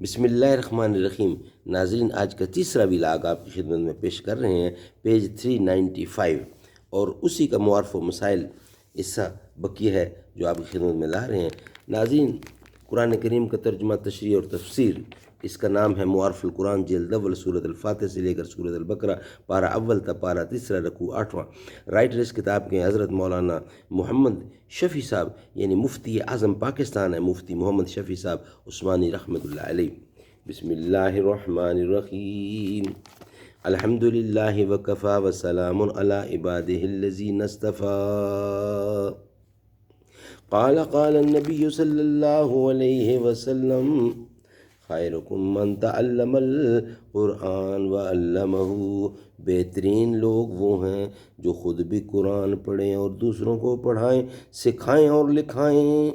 بسم اللہ الرحمن الرحیم۔ ناظرین، آج کا تیسرا ولاگ آپ کی خدمت میں پیش کر رہے ہیں، پیج 395، اور اسی کا معارف و مسائل حصہ بقیہ ہے جو آپ کی خدمت میں لا رہے ہیں۔ ناظرین، قرآن کریم کا ترجمہ، تشریح اور تفسیر، اس کا نام ہے معارف القرآن، جلد اول، سورۃ الفاتحہ سے لے کر سورۃ البقرہ، پارہ اول تا پارہ تیسرا، رکوع 8واں۔ رائٹر اس کتاب کے حضرت مولانا محمد شفیع صاحب، یعنی مفتی اعظم پاکستان ہے، مفتی محمد شفیع صاحب عثمانی رحمۃ اللہ علیہ۔ بسم اللہ الرحمن الرحیم۔ الحمد للہ وکفی وسلام علی عبادہ الذین اصطفی۔ قال النبی صلی اللہ علیہ وسلم: خیرکم من تعلم القرآن وعلمہ۔ بہترین لوگ وہ ہیں جو خود بھی قرآن پڑھیں اور دوسروں کو پڑھائیں، سکھائیں اور لکھائیں۔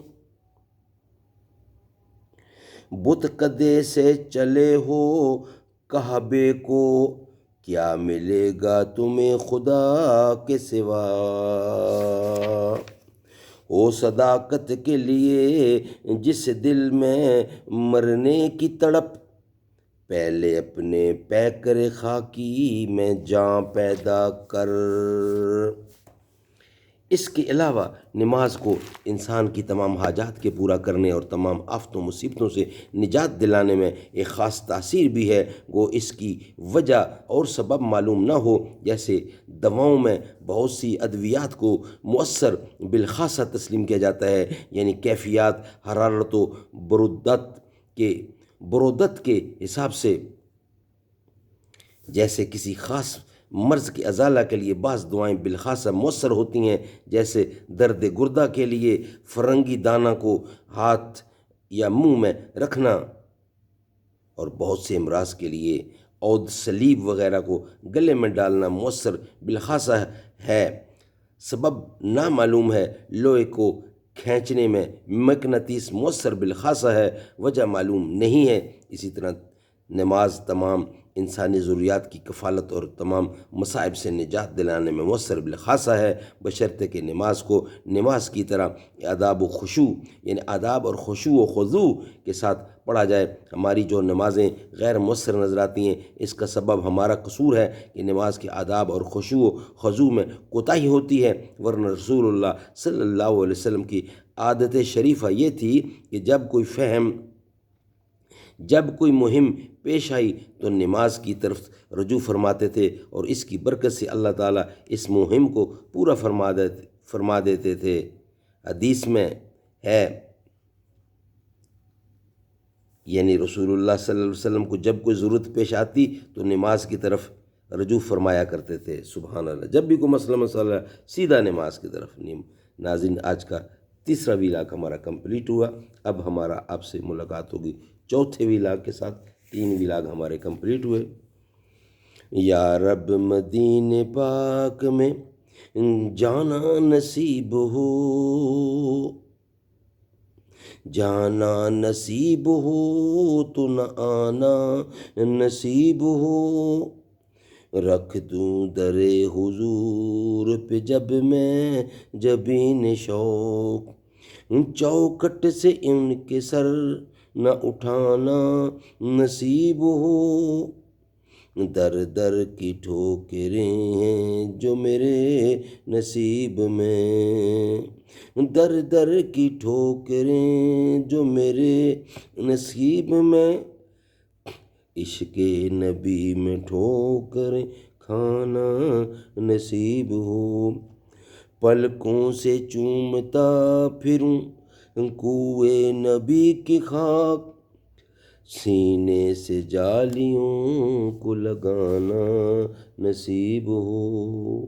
بت کدے سے چلے ہو کعبے کو، کیا ملے گا تمہیں خدا کے سوا؟ ہو صداقت کے لیے جس دل میں مرنے کی تڑپ، پہلے اپنے پیکر خاکی میں جاں پیدا کر۔ اس کے علاوہ نماز کو انسان کی تمام حاجات کے پورا کرنے اور تمام آفتوں مصیبتوں سے نجات دلانے میں ایک خاص تاثیر بھی ہے، گو اس کی وجہ اور سبب معلوم نہ ہو، جیسے دواؤں میں بہت سی ادویات کو مؤثر بالخاصہ تسلیم کیا جاتا ہے، یعنی کیفیات، حرارت و برودت کے حساب سے۔ جیسے کسی خاص مرض کے ازالہ کے لیے بعض دعائیں بالخاصہ مؤثر ہوتی ہیں، جیسے درد گردہ کے لیے فرنگی دانہ کو ہاتھ یا منہ میں رکھنا، اور بہت سے امراض کے لیے عود سلیب وغیرہ کو گلے میں ڈالنا مؤثر بالخاصہ ہے۔ سبب نامعلوم ہے، لوہے کو کھینچنے میں مقناطیس مؤثر بالخاصہ ہے، وجہ معلوم نہیں ہے۔ اسی طرح نماز تمام انسانی ضروریات کی کفالت اور تمام مصائب سے نجات دلانے میں مؤثر بالخاصہ ہے، بشرطے کہ نماز کو نماز کی طرح آداب و خشوع، یعنی آداب اور خشوع و خضوع کے ساتھ پڑھا جائے۔ ہماری جو نمازیں غیر مؤثر نظر آتی ہیں، اس کا سبب ہمارا قصور ہے کہ نماز کے آداب اور خشوع و خضوع میں کوتاہی ہوتی ہے، ورنہ رسول اللہ صلی اللہ علیہ وسلم کی عادت شریفہ یہ تھی کہ جب کوئی مہم پیش آئی تو نماز کی طرف رجوع فرماتے تھے، اور اس کی برکت سے اللہ تعالیٰ اس مہم کو پورا فرما دیتے تھے۔ حدیث میں ہے، یعنی رسول اللہ صلی اللہ علیہ وسلم کو جب کوئی ضرورت پیش آتی تو نماز کی طرف رجوع فرمایا کرتے تھے۔ سبحان اللہ، جب بھی کوئی مسئلہ سیدھا نماز کی طرف۔ ناظرین، آج کا تیسرا ولاگ ہمارا کمپلیٹ ہوا۔ اب ہمارا آپ سے ملاقات ہوگی چوتھے ولاگ کے ساتھ۔ 3 ولاگ ہمارے کمپلیٹ ہوئے۔ یا رب مدینے پاک میں جانا نصیب ہو، جانا نصیب ہو تو نہ آنا نصیب ہو۔ رکھ دوں در حضور پہ جب میں جبین شوق، چوکٹ سے ان کے سر نہ اٹھانا نصیب ہو۔ در در کی ٹھوکریں ہیں جو میرے نصیب میں، در در کی ٹھوکریں جو میرے نصیب میں۔ عشق نبی میں ٹھوکریں کھانا نصیب ہو۔ پلکوں سے چومتا پھروں کوئے نبی کی خاک، سینے سے جالیوں کو لگانا نصیب ہو۔